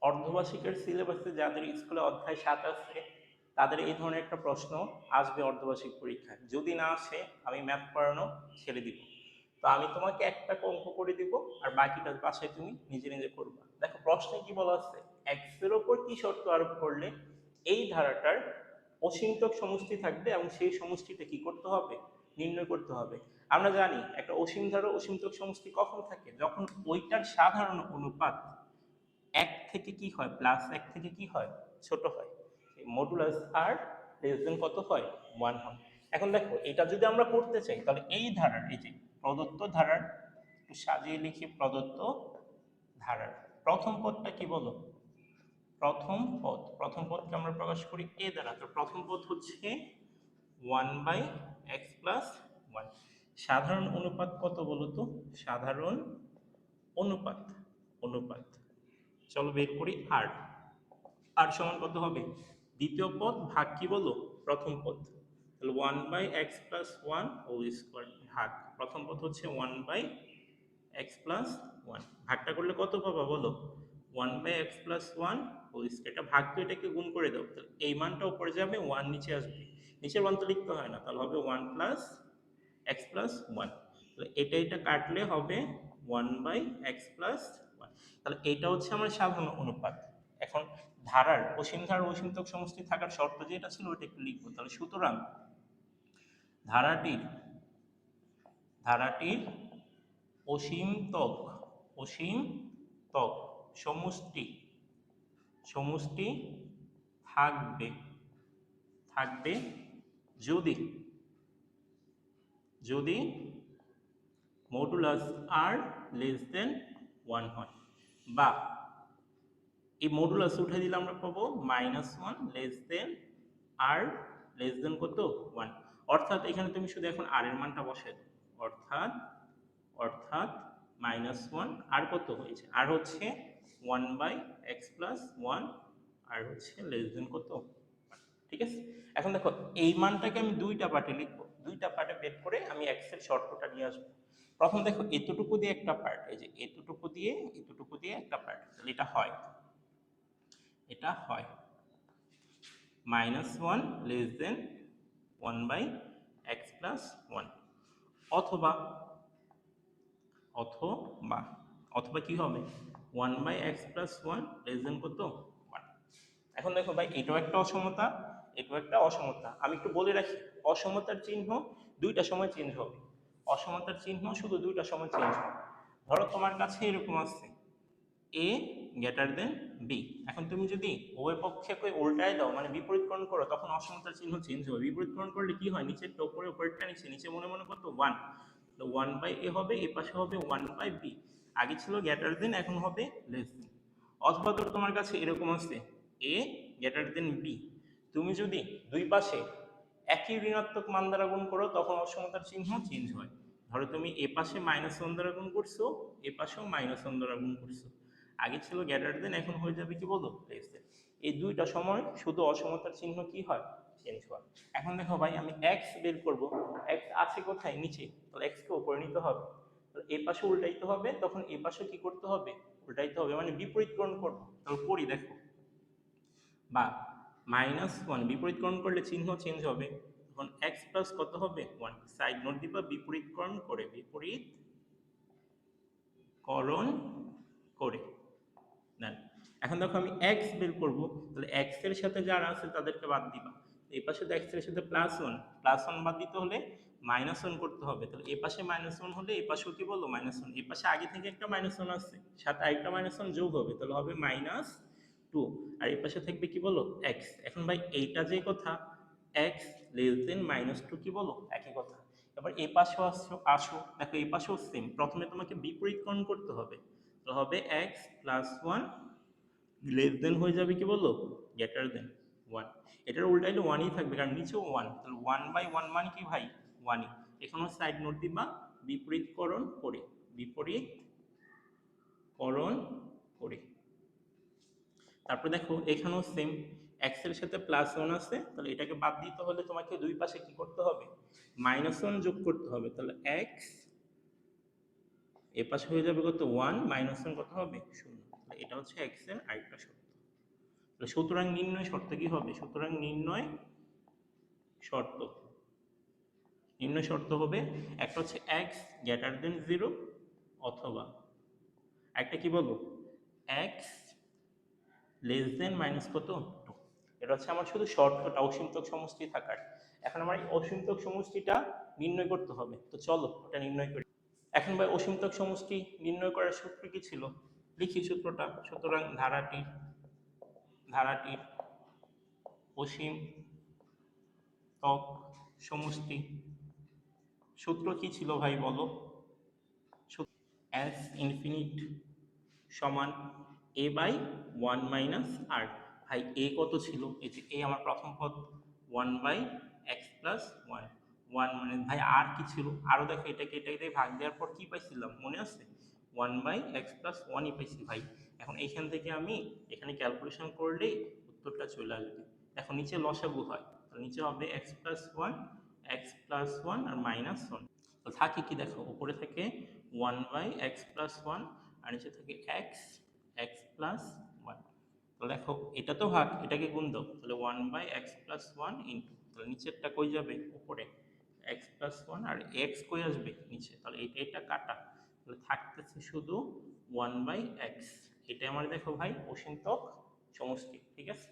অর্ধবার্ষিকের সিলেবাসে যাদের স্কুলে অধ্যায় 7 আছে তাদের এই ধরনের একটা প্রশ্ন আসবে অর্ধবার্ষিক পরীক্ষায়। যদি না আসে আমি ম্যাথ পড়ানো ছেড়ে দিব। তো আমি তোমাকে একটা অঙ্ক করে দিব আর বাকিটা বাসায় তুমি নিজে নিজে করবা। দেখো প্রশ্নে কি বলা আছে, এক্স এর ওপর কি শর্ত আরোপ করলে এই ধারাটার অসীমতক সমষ্টি থাকবে এবং সেই সমষ্টিটা কি করতে হবে, নির্ণয় করতে হবে। আমরা জানি একটা অসীম ধারা অসীমতক সমষ্টি কখন থাকে, যখন ওইটার সাধারণ অনুপাত 1 থেকে কি হয়, প্লাস 1 থেকে কি হয়, ছোট হয়। মডুলাস আর লেস দেন কত হয়, 1 হয়। এখন দেখো এটা যদি আমরা করতে চাই তাহলে এই ধারার, এই যে প্রদত্ত ধারার, একটু সাজিয়ে লিখি, প্রদত্ত ধারার প্রথম পদটা কি বলো, প্রথম পদকে আমরা প্রকাশ করি এ দ্বারা। তো প্রথম পদ হচ্ছে 1/x+1। সাধারণ অনুপাত কত বলো তো, সাধারণ অনুপাত, অনুপাত চলো বের করি। আর আর সমান কত হবে, দ্বিতীয় পদ ভাগ কি বলো, প্রথম পদ। তাহলে 1/x+1 হোল স্কয়ার ভাগ প্রথম পদ হচ্ছে 1/x+1। ভাগটা করলে কত পাবা বলো, 1/x+1 হোল স্কয়ার। এটা ভাগ, তো এটাকে গুণ করে দাও, তাহলে এই মানটা উপরে যাবে, 1 নিচে আসবে। নিচের মান তো লিখতে হয় না, তাহলে হবে 1+x+1। তাহলে এটা কাটলে হবে 1/x+1। তাহলে এটা হচ্ছে আমার সাধারণ অনুপাত। এখন ধারার অসীম ধারার অসীমতক সমষ্টি থাকার শর্ত যেটা ছিল ওটা একটু লিখবো। তাহলে সুতরাং ধারাটির ধারাটির অসীমতক অসীমতক সমষ্টি সমষ্টি থাকবে থাকবে যদি যদি মডুলাস আর লেস দেন 1 হয়, বা এই মডুলাস উঠে দিলে আমরা পাবো -1 লেস দেন আর লেস দেন কত, 1। অর্থাৎ এখানে তুমি শুধু এখন আর এর মানটা বসাই দাও। অর্থাৎ অর্থাৎ -1 আর কত হয়েছে, আর হচ্ছে 1/x+1 আর হচ্ছে লেস দেন কত, 1। ঠিক আছে। এখন দেখো এই মানটাকে আমি দুইটা পার্টে লিখবো, দুইটা পার্টে বের করে আমি এক্স এর শর্তটা নিয়ে আসবো। প্রথম দেখো এতটুকু দিয়ে একটা পার্ট, এই যে এতটুকু দিয়ে একটা পার্ট, তাহলে এটা হয় -1 লেস দেন 1/x+1। অথবা অথবা অথবা কি হবে, 1/x+1 লেস দেন কত, 1। এখন দেখো ভাই এটাও একটা অসমতা, এটাও একটা অসমতা। আমি একটু বলে রাখি, অসমতার চিহ্ন দুইটা সময় চেঞ্জ হবে, অসমতার চিহ্ন শুধু দুইটা সময় চেঞ্জ হবে। ধরো তোমার কাছে এরকম আছে এ গ্রেটার দেন বি। এখন তুমি যদি উভয় পক্ষকে উল্টায় দাও, মানে বিপরীতকরণ করো, তখন অসমতার চিহ্ন চেঞ্জ হবে। বিপরীতকরণ করলে কি হয়, নিচেরটা উপরে, উপরেরটা নিচে, নিচে মনে মনে কত, 1। তো 1/a হবে, এ পাশে হবে 1/b। আগে ছিল গ্রেটার দেন, এখন হবে লেস দেন। অথবা ধর তোমার কাছে এরকম আছে এ গ্রেটার দেন বি। তুমি যদি দুই পাশে একই ঋণাত্মক মান দ্বারা গুণ করো তখন অসমতার চিহ্ন চেঞ্জ হয়। ধরো তুমি এ পাশে -1 দ্বারা গুণ করছো, এ পাশেও -1 দ্বারা গুণ করছো। আগে ছিল গ্রেটার দেন, এখন হয়ে যাবে কি বলো, লেস দেন। এই দুইটা সময় শুধু অসমতার চিহ্ন কি হয়, চেঞ্জ হয়। এখন দেখো ভাই আমি এক্স বের করব, এক্স আছে কোথায়, নিচে, তাহলে এক্স কে উপরে নিতে হবে। তাহলে এই পাশে উল্টাইতে হবে, তখন এই পাশে কি করতে হবে, উল্টাইতে হবে, মানে বিপরীতকরণ করবো। তাহলে করি দেখো, বা -1 বিপরীতকরণ করলে চিহ্ন চেঞ্জ হবে, তখন এক্স প্লাস কত হবে, 1। সাইড নোট দিবা বিপরীতকরণ করে, বিপরীতকরণ করে দেন। এখন দেখো আমি এক্স বের করব, তাহলে এক্স এর সাথে যারা আছে তাদেরকে বাদ দিবা। এই পাশে তো এক্স এর সাথে +1 বাদ দিতে হলে -1 করতে হবে। তাহলে এই পাশে -1 হলে এই পাশেও কি বলবো, -1। এই পাশে আগে থেকে একটা -1 আছে, সাথে আরেকটা -1 যোগ হবে, তাহলে হবে -2। আর এই পাশে থাকবে কি বলো, এক্স। এখন ভাই এইটা যে কথা, এক্স লেস দেন -2 কি বলো, একই কথা। এবার এই পাশেও আসো, দেখো এই পাশেও সেম। প্রথমে তোমাকে বিপরীতকরণ করতে হবে, তো হবে x+1 লেস দেন হয়ে যাবে কি বললো, গ্রেটার দেন 1। এটার উল্টাইলে 1ই থাকবে, কারণ নিচেও 1, তাহলে 1/1 মানে কি ভাই, 1ই। এখানেও সাইড নোট দিবা বিপরীতকরণ করে, বিপরীতকরণ করে। তারপরে দেখো এখানেও সেম, এক্স এর সাথে +1 আছে, তাহলে এটাকে বাদ দিতে হলে তোমাকে দুই পাশে কি করতে হবে, -1 যোগ করতে হবে। তাহলে এক্স এ পাশে হয়ে যাবে কত 1 মাইনাস 1 কত হবে 0। এটা হচ্ছে x এর আরেকটা শর্ত। তাহলে সুতরাং নির্ণয় শর্ত কি হবে? সুতরাং নির্ণয় শর্ত হবে একটা হচ্ছে x গ্রেটার দেন 0 অথবা একটা কি বলবো x লেস দেন মাইনাস কত 2। এটা হচ্ছে আমার শুধু শর্তটা অসীমতক সমষ্টি থাকার। এখন আমার এই অসীমতক সমষ্টিটা নির্ণয় করতে হবে, তো চলো ওটা নির্ণয় করি। এখন ভাই অসীমতক সমষ্টি নির্ণয় করার সূত্র কি ছিল, লিখি সূত্রটা। সুতরাং ধারাটির অসীমতক সমষ্টি সূত্র কি ছিল ভাই বলো? এস ইনফিনিট সমান a বাই 1 মাইনাস আর। ভাই a কত ছিল? এই যে a আমার প্রথম পদ 1 বাই এক্স প্লাস 1 মানে ভাই আর কি ছিল? আরও দেখো এটাকে ভাগ দেওয়ার পর কি পাইছিলাম মনে আছে? 1 বাই এক্স প্লাস 1ই পাইছি ভাই। এখন এইখান থেকে আমি এখানে ক্যালকুলেশন করলেই উত্তরটা চলে আসবে। এখন নিচে লসাগু হয়, তাহলে নিচে হবে এক্স প্লাস 1 আর মাইনাস 1। তো থাকে কি দেখো, উপরে থাকে 1 বাই এক্স প্লাস 1 আর নিচে থাকে এক্স প্লাস 1। তাহলে দেখো এটা তো ভাগ, এটাকে গুণ দাও, তাহলে 1 বাই এক্স প্লাস 1 ইন্টু, তাহলে নিচেরটা কই যাবে উপরে এক্স প্লাস 1 আর এক্স কই আসবে নিচে, তাহলে এটা কাটা, তাহলে থাকতেছে শুধু 1 বাই এক্স। এটা আমার দেখো ভাই অসীমতক সমষ্টি, ঠিক আছে।